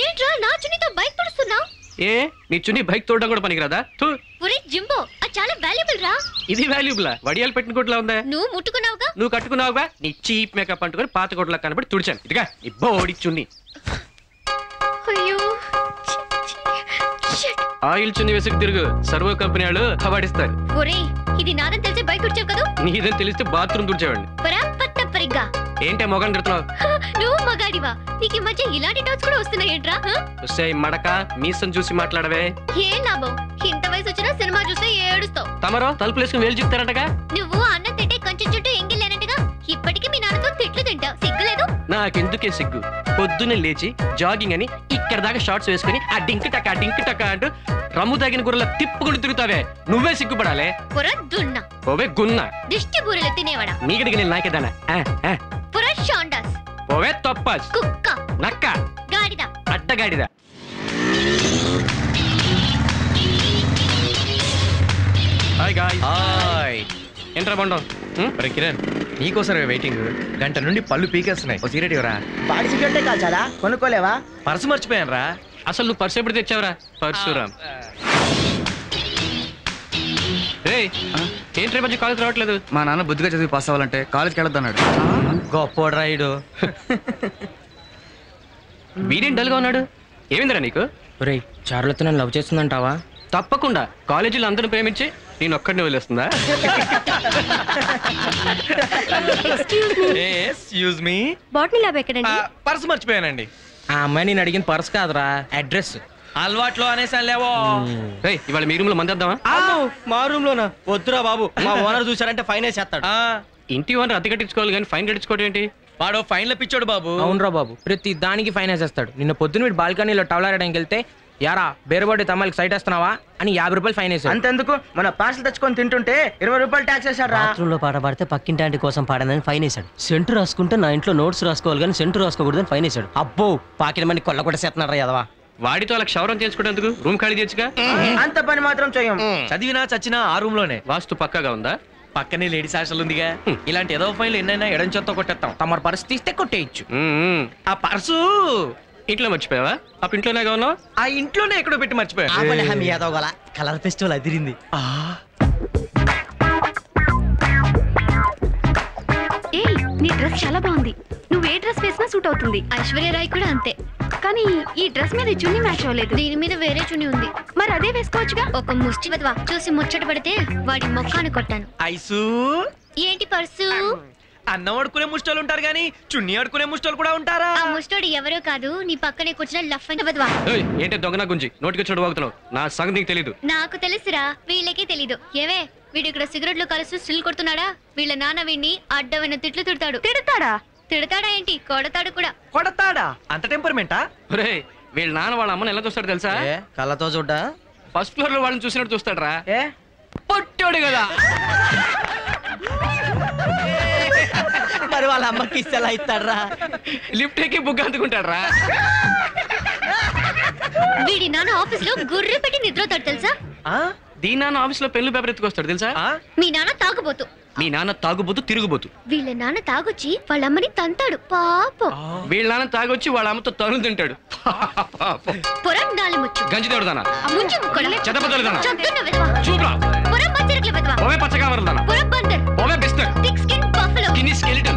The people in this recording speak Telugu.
ఏంట్రా నా చున్నీతో బైక్ పడుస్తున్నావు? ఏ నీ చున్నీ బైక్ తోడడం కూడా పనికిరాదా? ఒరే జింబో, అది చాలా వాల్యుబుల్ రా. ఇది వాల్యుబులా? వడియాలు పెట్టిన కొట్లా ఉందా? నువ్వు ముట్టుకున్నావుగా. నువ్వు కట్టుకున్నావుగా. నీ చీప్ మేకప్ అంటుకొని పాత కొట్లా కనబడి తుడిచాను. ఇదిగా నీ బోడి చున్నీ. అయ్యో ఆయిల్ చున్నీ వేసుకు తిరుగు, సర్వో కంపెనీ వాళ్ళు కవాడిస్తారు. ఒరే ఇది నాదని తెలిసి బైక్ తుడిచావు కదా. నీదని తెలిస్తే బాత్రూమ్ తుడిచేవాడిని. పరాపట్టపరిగ్గా ఏంటే మొగం తిడుతున్నావు? నువ్వు మగాడివా? నీకు ఈ మధ్య ఇలాంటి డౌట్స్ కూడా వస్తున్నాయేంట్రా? మడక మీసం చూసి మాట్లాడవే. ఏం లాభం, ఇంత వయసు వచ్చినా సినిమా చూస్తే ఏడుస్తావు. తమరో తలుపులు వేసుకుని వేలు చెప్తారంటగా. నువ్వు అన్నం తింటే కొంచెం చుట్టూ ఎంగిల్లేనట్టుగా ఇప్పటికీ మీ నాన్నతో తిట్లు తింటావు. సిగ్గులేదు? నాకెందుకే సిగ్గు? పొద్దున్నే లేచి జాగింగ్ అని ఇక్కడ దాకా షార్ట్స్ వేసుకుని ఆ డింక్ టక్క అంటూ రమ్ము తగిన గుర్రలా తిప్పుకుంటూ తిరుగుతావే. నువ్వే సిగ్గుపడాలే. పురద్దున్నా ఓవే గున్నా దిష్టి బూరెలు తినేవాడా. నీకడికి నేను నాకేదానా? పురషాండాస్ ఓవే తొప్పాస్ కుక్క నక్క గాడిద అడ్డగాడిద. Hi guys. హాయ్. ఏంట్రా బండం? అరే కిరణ్, నీకోసమే వెయిటింగ్. గంట నుండి పళ్ళు పీకేస్తున్నాయి. ఓ సిగరెట్ ఇవ్వరా. బాడీ సిగరెట్టే కాల్చాలా? కొనుక్కోలేవా? పర్సు మర్చిపోయాను రా. అసలు నువ్వు పర్సు ఎప్పుడు తెచ్చావురా? పర్సురామ్. ఏంట్రీ మధ్య కాలేజ్ రావట్లేదు? మా నాన్న బుద్ధిగా చదివి పాస్ అవ్వాలంటే కాలేజ్కి వెళ్ళొద్దన్నాడు. గొప్పోడు రాయుడు. వీడేం డల్గా ఉన్నాడు? ఏమైందిరా నీకు? ఒరేయ్ చారులతో నన్ను లవ్ చేస్తుందంటావా? తప్పకుండా. కాలేజీలో అందరిని ప్రేమించి నేను ఒక్కడిని వదిలేస్తుందా? Excuse me. బాటిల్ ల్యాబ్ ఎక్కడండి? పర్సు మర్చిపోయానండి. ఆ అమ్మాయి నేను అడిగిన పర్స్ కాదురా, అడ్రస్. అలవాట్లో అనేసాను లేవో. ఇవాళ మీ రూమ్ లో మంది వద్దామా? మా రూమ్ లోనా? వద్దురా బాబు, మా ఓనర్ చూసారంటే ఫైన్ వేసేస్తాడు. ఇంటి ఓనర్ అద్దె కట్టించుకోవాలి కానీ ఫైన్ కట్టించుకోవడం ఏంటి? వాడు ఫైన్ల పిచ్చోడు బాబు. అవునరా బాబు, ప్రతి దానికి ఫైన్ వేసేస్తాడు. నిన్న పొద్దున్న వీడు బాల్కనీలో టవలాడడానికి వెళ్తే యారా బేరబడి తమ్మాయికి సైట్ వేస్తున్నావా అని 50 రూపాయలు ఫైన్ వేసాడు. అంతెందుకు, మన పార్సల్ తెచ్చుకొని తింటుంటే 20 రూపాయలు ట్యాక్స్ వేసాడు. బాత్రూంలో పాట పాడితే పక్కింటి ఆంటీ కోసం పాడనని ఫైన్ వేసాడు. సెంటు రాసుకుంటే నా ఇంట్లో నోట్స్ రాసుకోవాలి కానీ సెంటు రాసుకోకూడదని ఫైన్ వేసాడు. అబ్బో పాకిన మంది కొల్ల కూడా చేస్తున్నారా యదవా. వాడితో అలా క్షవరం చేసుకుంటేందుకు? రూమ్ ఖాళీ చేయొచ్చుగా. అంత పని మాత్రం చెయ్యం. చదివినా చచ్చినా ఆ రూమ్ లోనే. వాస్తు పక్కాగా ఉందా? పక్కనే లేడీస్ హాస్టల్ ఉందిగా. ఇలాంటి ఏదో ఫైన్లు ఎన్నైనా ఎడం చేత్తో కొట్టేస్తాం. తమరు పర్స్ తీస్తే కొట్టేయచ్చు. ఆ పర్సు ఇంట్లో మర్చిపోయావా? ఆ ఇంట్లోనే ఉన్నావు? ఆ ఇంట్లోనే ఎక్కడో పెట్టి మర్చిపోయా. కలర్ ఫెస్టివల్ అదిరింది. ఏయ్ నీ డ్రెస్ చాలా బాగుంది. నువ్వు ఏ డ్రెస్ వేసినా సూట్ అవుతుంది. ఐశ్వర్యరాయ్ కూడా అంతే. కానీ ఈ డ్రెస్ మీద చున్నీ మ్యాచ్ అవ్వలేదు. దీని మీద వేరే చున్నీ ఉంది. మరి అదే వేసుకోవచ్చుగా. ఒక ముష్టి వదవా చూసి ముచ్చట పడితే వాడి మొక్కాను కొట్టాను. ఐసు ఏంటి పర్సు? అన్నం అడుకునే ముష్టోళ్ళు ఉంటారు గానీ చున్నీ అడుకునే ముష్టోళ్ళు కూడా ఉంటారా? ఆ ముష్టోడు ఎవరో కాదు, నీ పక్కనే కూర్చున్న లఫ్ఫైన వదవా. ఏంటి దొంగన గుంజి నోటికి వచ్చాడు వాగుతున్నావు? నా సంగతి నీకు తెలీదు. నాకు తెలుసురా, వీళ్ళకే తెలీదు. ఏవే వీడు ఇక్కడ సిగరెట్లు కలుస్తూ స్టిల్ కొడుతున్నాడా? వీళ్ళ నాన్న వీడిని అడ్డమైన తిట్లు తిడతాడు. తిడతాడా ఏంటి, కొడతాడు కూడా. కొడతాడా? అంత టెంపర్మెంటా? వీళ్ళ నాన్న వాళ్ళ అమ్మని ఎలా చూస్తాడు తెలుసా? కళ్ళతో చూడ్డా? ఫస్ట్ ఫ్లోర్ లో వాళ్ళని చూసినట్టు చూస్తాడు రా. ఏ పొట్టాడు కదా. మరి వాళ్ళ అమ్మకి ఇస్తేలా ఇస్తాడరా? లిఫ్ట్ ఎక్కి బుక్ అందుకుంటాడు రా. వీడి నాన్న ఆఫీస్ లో గుర్రె పెట్టి నిద్రతాడు తెలుసా? దీని నాన్న ఆఫీస్ లో పెన్ను పేపర్ ఎత్తుకొస్తాడు తెలుసా? మీ నాన్న తాగుబోతు. మీ నాన్న తాగుబోతు తిరుగుబోతు. వీళ్ళ నాన్న తాగొచ్చి వాళ్ళ అమ్మని తంతాడు పాపం. వీళ్ళ నాన్న తాగొచ్చి వాళ్ళ అమ్మతో తను తింటాడు. పొరం నాలుముచ్చు గంజి తోడుదానా ముంచి ముక్కడలే చెదపదలుదానా చంతున్న విధవా చూపురా పొరం పచ్చరికల విధవా ఓవే పచ్చకామరుదానా పొరం బందర్ ఓవే బిస్టర్ థిక్ స్కిన్ బఫెలో కిన్ని స్కెలిటన్